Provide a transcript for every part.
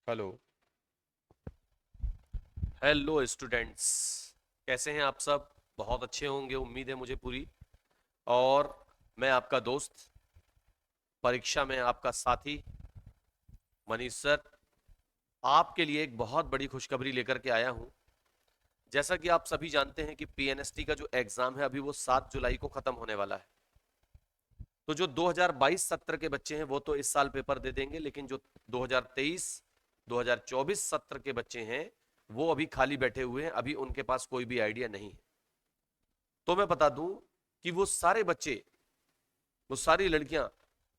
Hello. Hello students, कैसे हैं आप सब? बहुत अच्छे होंगे, उम्मीद है मुझे पूरी। और मैं आपका दोस्त, परीक्षा में आपका साथी मनीष सर, आपके लिए एक बहुत बड़ी खुशखबरी लेकर के आया हूं। जैसा कि आप सभी जानते हैं कि पीएनएसटी का जो एग्जाम है अभी वो 7 जुलाई को खत्म होने वाला है। तो जो 2022 सत्र के बच्चे हैं वो तो इस साल पेपर दे देंगे, लेकिन जो 2023 2024 सत्र के बच्चे हैं वो अभी खाली बैठे हुए हैं, अभी उनके पास कोई भी आइडिया नहीं है। तो मैं बता दूं कि वो सारे बच्चे, वो सारी लड़कियां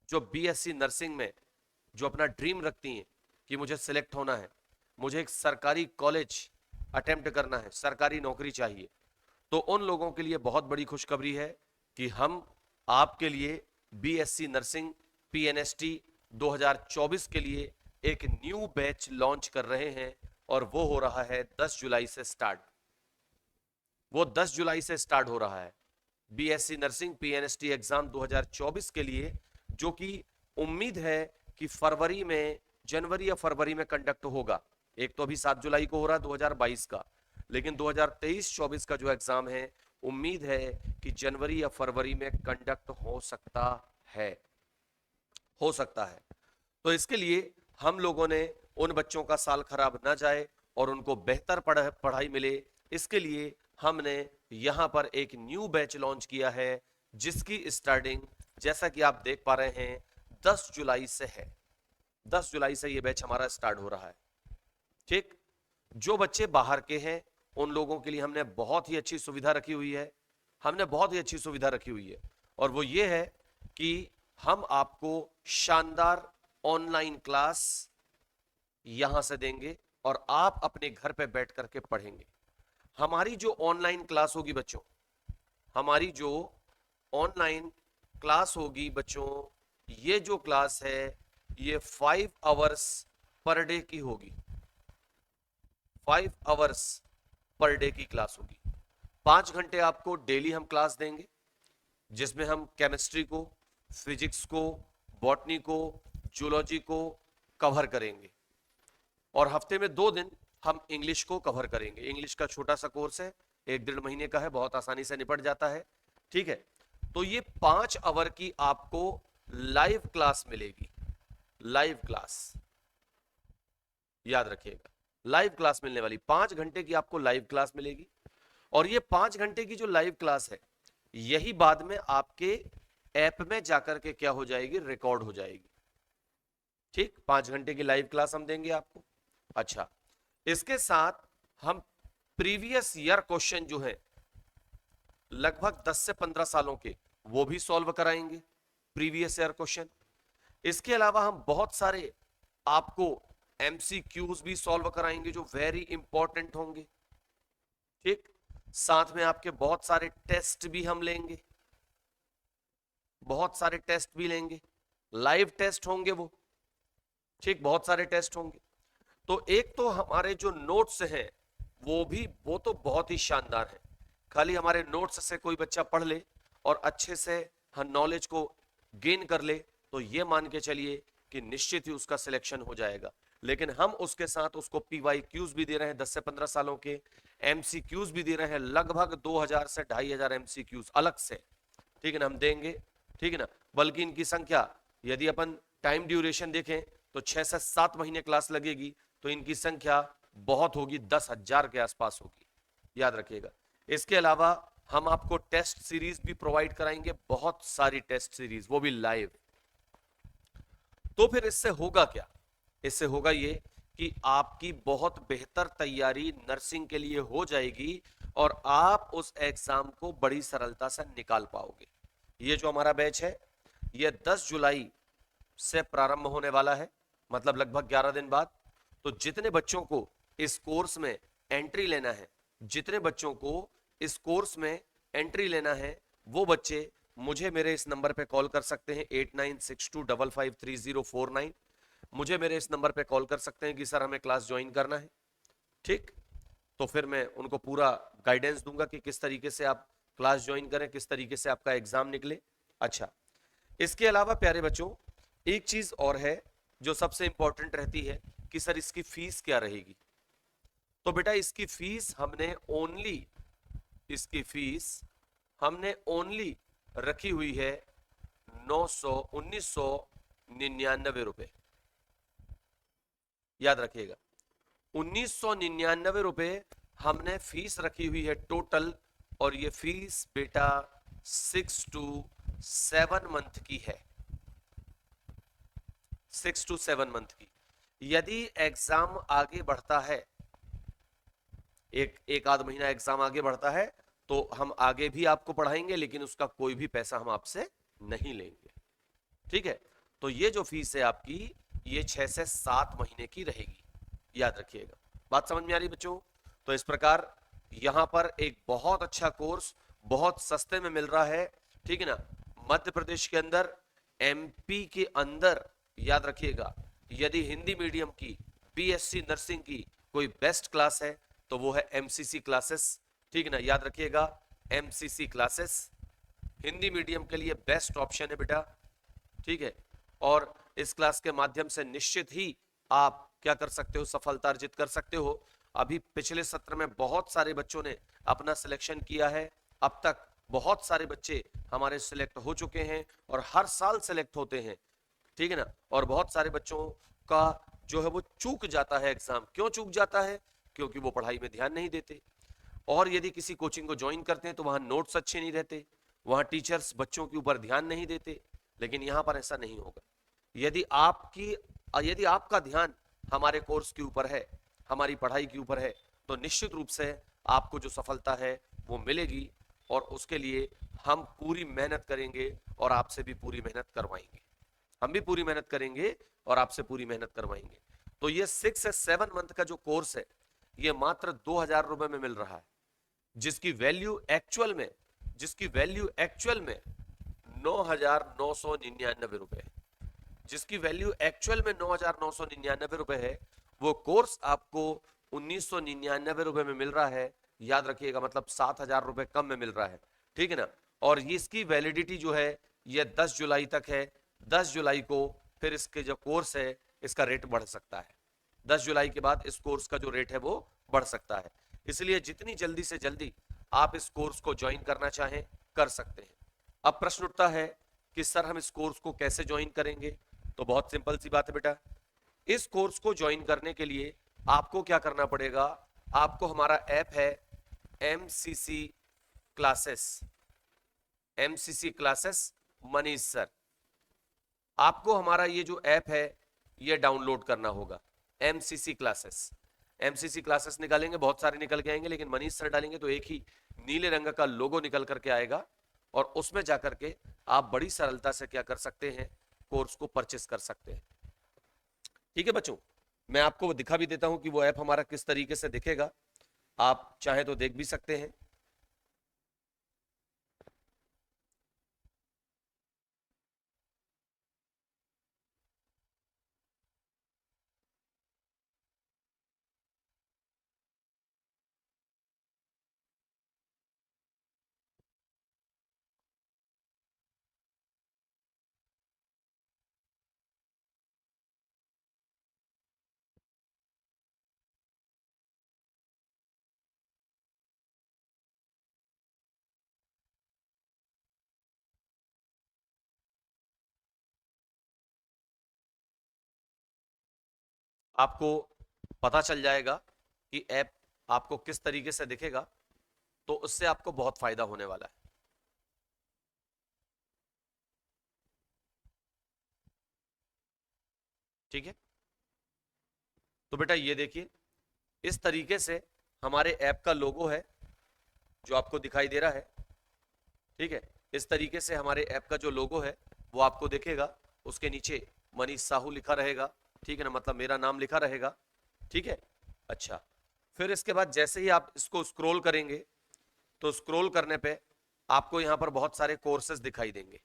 जो बीएससी नर्सिंग में जो अपना ड्रीम रखती हैं कि मुझे सिलेक्ट होना है, मुझे एक सरकारी कॉलेज अटेम्प्ट करना है, सरकारी नौकरी चाहिए, तो उन लोगों के लिए बहुत बड़ी खुशखबरी है कि हम आपके लिए बीएससी नर्सिंग पीएनएसटी 2024 के लिए एक न्यू बैच लॉन्च कर रहे हैं। और वो हो रहा है 10 जुलाई से स्टार्ट। वो 10 जुलाई से स्टार्ट हो रहा है बीएससी नर्सिंग पीएनएसटी एग्जाम 2024 के लिए, जो कि उम्मीद है कि फरवरी में, जनवरी या फरवरी में कंडक्ट होगा। एक तो अभी 7 जुलाई को हो रहा है 2022 का, लेकिन 2023-24 का जो एग्जाम है उम्मीद है कि जनवरी या फरवरी में कंडक्ट हो सकता है। हो सकता है। तो इसके लिए हम लोगों ने उन बच्चों का साल खराब ना जाए और उनको बेहतर पढ़ाई मिले, इसके लिए हमने यहां पर एक न्यू बैच लॉन्च किया है, जिसकी स्टार्टिंग जैसा कि आप देख पा रहे हैं 10 जुलाई से है। 10 जुलाई से ये बैच हमारा स्टार्ट हो रहा है। ठीक। जो बच्चे बाहर के हैं उन लोगों के लिए हमने बहुत ही अच्छी सुविधा रखी हुई है। हमने बहुत ही अच्छी सुविधा रखी हुई है, और वो ये है कि हम आपको शानदार ऑनलाइन क्लास यहां से देंगे और आप अपने घर पे बैठ करके पढ़ेंगे। हमारी जो ऑनलाइन क्लास होगी बच्चों, हमारी जो ऑनलाइन क्लास होगी बच्चों, ये जो क्लास है ये 5 आवर्स पर डे की होगी। 5 आवर्स पर डे की क्लास होगी। 5 घंटे आपको डेली हम क्लास देंगे, जिसमें हम केमिस्ट्री को, फिजिक्स को, बॉटनी को, जूलॉजी को कवर करेंगे। और हफ्ते में 2 दिन हम इंग्लिश को कवर करेंगे। इंग्लिश का छोटा सा कोर्स है, 1 डेढ़ महीने का है, बहुत आसानी से निपट जाता है। ठीक है। तो ये 5 आवर की आपको लाइव क्लास मिलेगी। लाइव क्लास याद रखिएगा, लाइव क्लास मिलने वाली, 5 घंटे की आपको लाइव क्लास मिलेगी। और ये 5 घंटे की जो लाइव क्लास है यही बाद में आपके ऐप में जाकर के क्या हो जाएगी, रिकॉर्ड हो जाएगी। ठीक, 5 घंटे की लाइव क्लास हम देंगे आपको। अच्छा, इसके साथ हम प्रीवियस ईयर क्वेश्चन जो है लगभग 10 से 15 सालों के, वो भी सॉल्व कराएंगे, प्रीवियस ईयर क्वेश्चन। इसके अलावा हम बहुत सारे आपको एमसीक्यूज भी सॉल्व कराएंगे जो वेरी इंपॉर्टेंट होंगे। ठीक। साथ में आपके बहुत सारे टेस्ट भी हम लेंगे, बहुत सारे टेस्ट भी लेंगे, लाइव टेस्ट होंगे वो। ठीक, बहुत सारे टेस्ट होंगे। तो एक तो हमारे जो नोट्स हैं वो तो बहुत ही शानदार है। खाली हमारे नोट्स से कोई बच्चा पढ़ ले और अच्छे से हर नॉलेज को गेन कर ले तो ये मान के चलिए कि निश्चित ही उसका सिलेक्शन हो जाएगा। लेकिन हम उसके साथ उसको पीवाईक्यूज भी दे रहे हैं 10 से 15 सालों के, एमसीक्यूज भी दे रहे हैं लगभग 2000 से 2500 एमसीक्यूज अलग से। ठीक है ना, हम देंगे। ठीक है ना। बल्कि इनकी संख्या, यदि अपन टाइम ड्यूरेशन देखें तो 6 से 7 महीने क्लास लगेगी, तो इनकी संख्या बहुत होगी, 10,000 के आसपास होगी, याद रखिएगा। इसके अलावा हम आपको टेस्ट सीरीज भी प्रोवाइड कराएंगे, बहुत सारी टेस्ट सीरीज, वो भी लाइव। तो फिर इससे होगा क्या? इससे होगा ये कि आपकी बहुत बेहतर तैयारी नर्सिंग के लिए हो जाएगी और आप उस एग्जाम को बड़ी सरलता से निकाल पाओगे। ये जो हमारा बैच है ये 10 जुलाई से प्रारंभ होने वाला है, मतलब लगभग 11 दिन बाद। तो जितने बच्चों को इस कोर्स में एंट्री लेना है, जितने बच्चों को इस कोर्स में एंट्री लेना है, वो बच्चे मुझे मेरे इस नंबर पे कॉल कर सकते हैं 8962553049। मुझे मेरे इस नंबर पे कॉल कर सकते हैं कि सर हमें क्लास ज्वाइन करना है। ठीक। तो फिर मैं उनको पूरा गाइडेंस दूंगा कि किस तरीके से आप क्लास ज्वाइन करें, किस तरीके से आपका एग्जाम निकले। अच्छा, इसके अलावा प्यारे बच्चों एक चीज और है जो सबसे इंपॉर्टेंट रहती है कि सर इसकी फीस क्या रहेगी। तो बेटा इसकी फीस हमने ओनली रखी हुई है 1999 रुपए। याद रखिएगा 1999 हमने फीस रखी हुई है टोटल। और ये फीस बेटा 6 to 7 मंथ की है, 6 to 7 मंथ की। यदि एग्जाम आगे बढ़ता है, एक आध महीना एग्जाम आगे बढ़ता है, तो हम आगे भी आपको पढ़ाएंगे, लेकिन उसका कोई भी पैसा हम आपसे नहीं लेंगे। ठीक है, तो ये जो फीस है आपकी, ये 6 से 7 महीने की रहेगी। याद रखिएगा, बात समझ में आ रही बच्चों। तो इस प्रकार यहां पर एक बहुत अच्छा कोर्स बहुत सस्ते में मिल रहा है। ठीक है ना, मध्य प्रदेश के अंदर, एमपी के अंदर। याद रखिएगा, यदि हिंदी मीडियम की बीएससी नर्सिंग की कोई बेस्ट क्लास है तो वो है एमसीसी क्लासेस। ठीक है ना, याद रखिएगा एमसीसी क्लासेस हिंदी मीडियम के लिए बेस्ट ऑप्शन है बेटा। ठीक है, और इस क्लास के माध्यम से निश्चित ही आप क्या कर सकते हो, सफलता अर्जित कर सकते हो। अभी पिछले सत्र में बहुत सारे बच्चों ने अपना सिलेक्शन किया है। अब तक बहुत सारे बच्चे हमारे सिलेक्ट हो चुके हैं और हर साल सिलेक्ट होते हैं। ठीक है ना, और बहुत सारे बच्चों का जो है वो चूक जाता है एग्जाम। क्यों चूक जाता है? क्योंकि वो पढ़ाई में ध्यान नहीं देते। और यदि किसी कोचिंग को ज्वाइन करते हैं तो वहां नोट्स अच्छे नहीं रहते, वहां टीचर्स बच्चों के ऊपर ध्यान नहीं देते। लेकिन यहां पर ऐसा नहीं होगा। यदि आपका ध्यान हमारे कोर्स के ऊपर है, हमारी पढ़ाई के ऊपर है, तो निश्चित रूप से आपको जो सफलता है वो मिलेगी। और उसके लिए हम पूरी मेहनत करेंगे और आपसे भी पूरी मेहनत करवाएंगे। हम भी पूरी मेहनत करेंगे और आपसे पूरी मेहनत करवाएंगे। तो ये 6 से 7 मंथ का जो कोर्स है, ये मात्र 2000 रुपए में मिल रहा है, जिसकी वैल्यू एक्चुअल में 9,999 रुपए है। जिसकी वैल्यू एक्चुअल में 9,999 रुपए है, वो कोर्स आपको 1,999 रुपए में मिल रहा है। याद रखिएगा, मतलब 7,000 रुपए कम में मिल रहा है। ठीक है ना, और इसकी वैलिडिटी जो है ये 10 जुलाई तक है। 10 जुलाई को फिर इसके जो कोर्स है इसका रेट बढ़ सकता है। 10 जुलाई के बाद इस कोर्स का जो रेट है वो बढ़ सकता है। इसलिए जितनी जल्दी से जल्दी आप इस कोर्स को ज्वाइन करना चाहें कर सकते हैं। अब प्रश्न उठता है कि सर हम इस कोर्स को कैसे ज्वाइन करेंगे? तो बहुत सिंपल सी बात है बेटा, इस कोर्स को ज्वाइन करने के लिए आपको क्या करना पड़ेगा? आपको हमारा ऐप है एमसीसी क्लासेस, मनीष सर। आपको हमारा ये जो ऐप है ये डाउनलोड करना होगा, एमसीसी क्लासेस निकालेंगे, बहुत सारे निकल के आएंगे, लेकिन मनीष सर डालेंगे तो एक ही नीले रंग का लोगो निकल करके आएगा। और उसमें जाकर के आप बड़ी सरलता से क्या कर सकते हैं, कोर्स को परचेस कर सकते हैं। ठीक है बच्चों, मैं आपको दिखा भी देता हूं कि वो ऐप हमारा किस तरीके से दिखेगा। आप चाहे तो देख भी सकते हैं। आपको पता चल जाएगा कि ऐप आपको किस तरीके से दिखेगा, तो उससे आपको बहुत फायदा होने वाला है। ठीक है, तो बेटा ये देखिए, इस तरीके से हमारे ऐप का लोगो है जो आपको दिखाई दे रहा है। ठीक है, इस तरीके से हमारे ऐप का जो लोगो है वो आपको दिखेगा। उसके नीचे मनीष साहू लिखा रहेगा। ठीक है ना, मतलब मेरा नाम लिखा रहेगा। ठीक है, अच्छा, फिर इसके बाद जैसे ही आप इसको स्क्रॉल करेंगे तो स्क्रॉल करने पे आपको यहाँ पर बहुत सारे कोर्सेज दिखाई देंगे।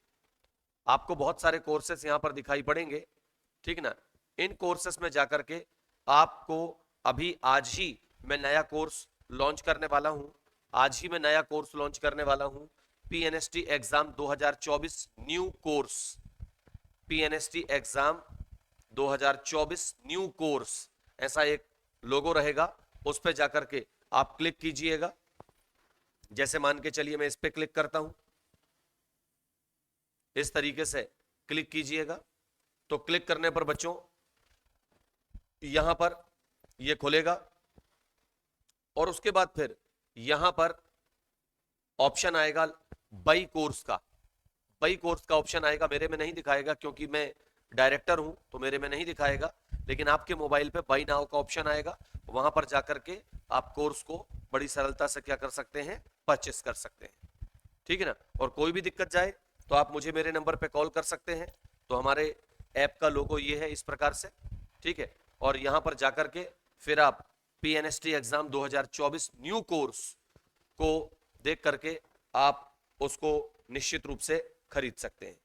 आपको बहुत सारे कोर्सेज यहाँ पर दिखाई पड़ेंगे। ठीक ना, इन कोर्सेज में जाकर के आपको अभी आज ही मैं नया कोर्स लॉन्च करने वाला हूं। आज ही मैं नया कोर्स लॉन्च करने वाला हूं, PNST exam 2024 new course. PNST exam 2024 new course ऐसा एक लोगो रहेगा, उस पर जाकर के आप क्लिक कीजिएगा। जैसे मान के चलिए मैं इस पे क्लिक करता हूं, इस तरीके से क्लिक कीजिएगा। तो क्लिक करने पर बच्चों यहां पर ये खुलेगा और उसके बाद फिर यहां पर ऑप्शन आएगा बाई कोर्स का। बाई कोर्स का ऑप्शन आएगा, मेरे में नहीं दिखाएगा क्योंकि मैं डायरेक्टर हूं तो मेरे में नहीं दिखाएगा, लेकिन आपके मोबाइल पे बाई नाउ का ऑप्शन आएगा। वहां पर जाकर के आप कोर्स को बड़ी सरलता से क्या कर सकते हैं, परचेस कर सकते हैं। ठीक है ना। और कोई भी दिक्कत जाए तो आप मुझे मेरे नंबर पे कॉल कर सकते हैं। तो हमारे ऐप का लोगो ये है इस प्रकार से, ठीक है। और यहां पर जाकर के फिर आप पीएनएसटी एग्जाम 2024 न्यू कोर्स को देख करके आप उसको निश्चित रूप से खरीद सकते हैं।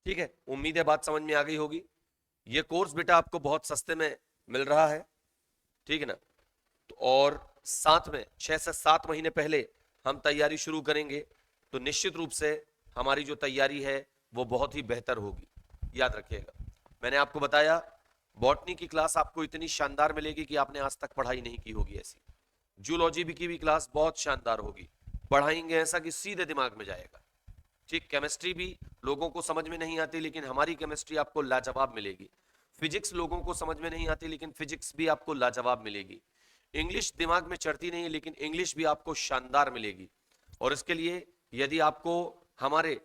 ठीक है, उम्मीद है बात समझ में आ गई होगी। ये कोर्स बेटा आपको बहुत सस्ते में मिल रहा है, ठीक है ना। तो और साथ में 6 से 7 महीने पहले हम तैयारी शुरू करेंगे, तो निश्चित रूप से हमारी जो तैयारी है वो बहुत ही बेहतर होगी। याद रखिएगा, मैंने आपको बताया बॉटनी की क्लास आपको इतनी शानदार मिलेगी कि आपने आज तक पढ़ाई नहीं की होगी ऐसी। जूलॉजी की भी क्लास बहुत शानदार होगी, पढ़ाएंगे ऐसा कि सीधे दिमाग में जाएगा। ठीक, केमिस्ट्री भी लोगों को समझ में नहीं आती, लेकिन हमारी केमिस्ट्री आपको लाजवाब मिलेगी। फिजिक्स लोगों को समझ में नहीं आती, लेकिन फिजिक्स भी आपको लाजवाब मिलेगी। इंग्लिश दिमाग में चढ़ती नहीं, लेकिन इंग्लिश भी आपको शानदार मिलेगी। और इसके लिए यदि आपको हमारे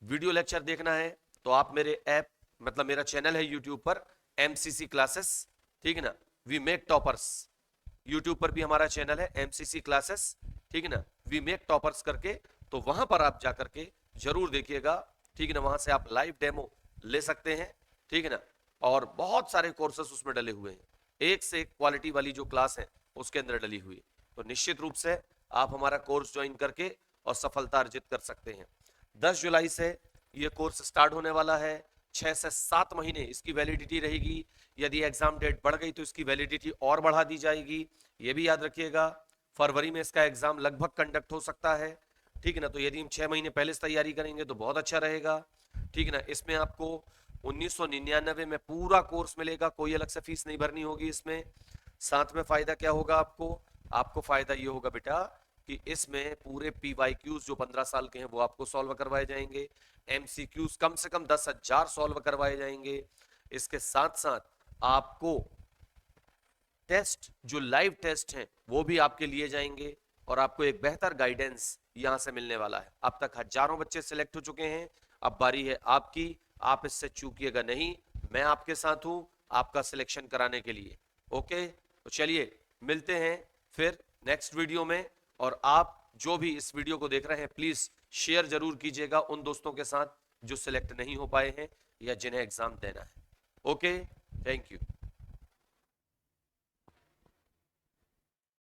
वीडियो लेक्चर देखना है तो आप मेरे ऐप मतलब मेरा चैनल है यूट्यूब पर एमसीसी क्लासेस, ठीक है ना। वी मेक टॉपर्स, यूट्यूब पर भी हमारा चैनल है एमसीसी क्लासेस, ठीक है ना। वी मेक टॉपर्स करके, तो वहां पर आप जाकर के जरूर देखिएगा, ठीक है ना। वहां से आप लाइव डेमो ले सकते हैं, ठीक है ना। और बहुत सारे कोर्सेस उसमें डले हुए हैं, एक से एक क्वालिटी वाली जो क्लास है उसके अंदर डली हुई। तो निश्चित रूप से आप हमारा कोर्स ज्वाइन करके और सफलता अर्जित कर सकते हैं। 10 जुलाई से ये कोर्स स्टार्ट होने वाला है। 6 से 7 महीने इसकी वैलिडिटी रहेगी। यदि एग्जाम डेट बढ़ गई तो इसकी वैलिडिटी और बढ़ा दी जाएगी, ये भी याद रखिएगा। फरवरी में इसका एग्जाम लगभग कंडक्ट हो सकता है, ठीक है ना। तो यदि हम 6 महीने पहले से तैयारी करेंगे तो बहुत अच्छा रहेगा, ठीक है ना। इसमें आपको 1999 में पूरा कोर्स मिलेगा, कोई अलग से फीस नहीं भरनी होगी इसमें। साथ में फायदा क्या होगा आपको फायदा ये होगा बेटा कि इसमें पूरे पीवाईक्यूज जो 15 साल के हैं वो आपको सॉल्व करवाए जाएंगे। एमसीक्यूज कम से कम 10,000 सॉल्व करवाए जाएंगे। इसके साथ साथ आपको टेस्ट जो लाइव टेस्ट हैं वो भी आपके लिए जाएंगे और आपको एक बेहतर गाइडेंस यहां से मिलने वाला है। अब तक हजारों बच्चे सिलेक्ट हो चुके हैं, अब बारी है आपकी। आप इससे चूकिएगा नहीं, मैं आपके साथ हूं आपका सिलेक्शन कराने के लिए। ओके, तो चलिए मिलते हैं फिर नेक्स्ट वीडियो में। और आप जो भी इस वीडियो को देख रहे हैं प्लीज शेयर जरूर कीजिएगा उन दोस्तों के साथ जो सिलेक्ट नहीं हो पाए हैं या जिन्हें एग्जाम देना है। Okay, thank you.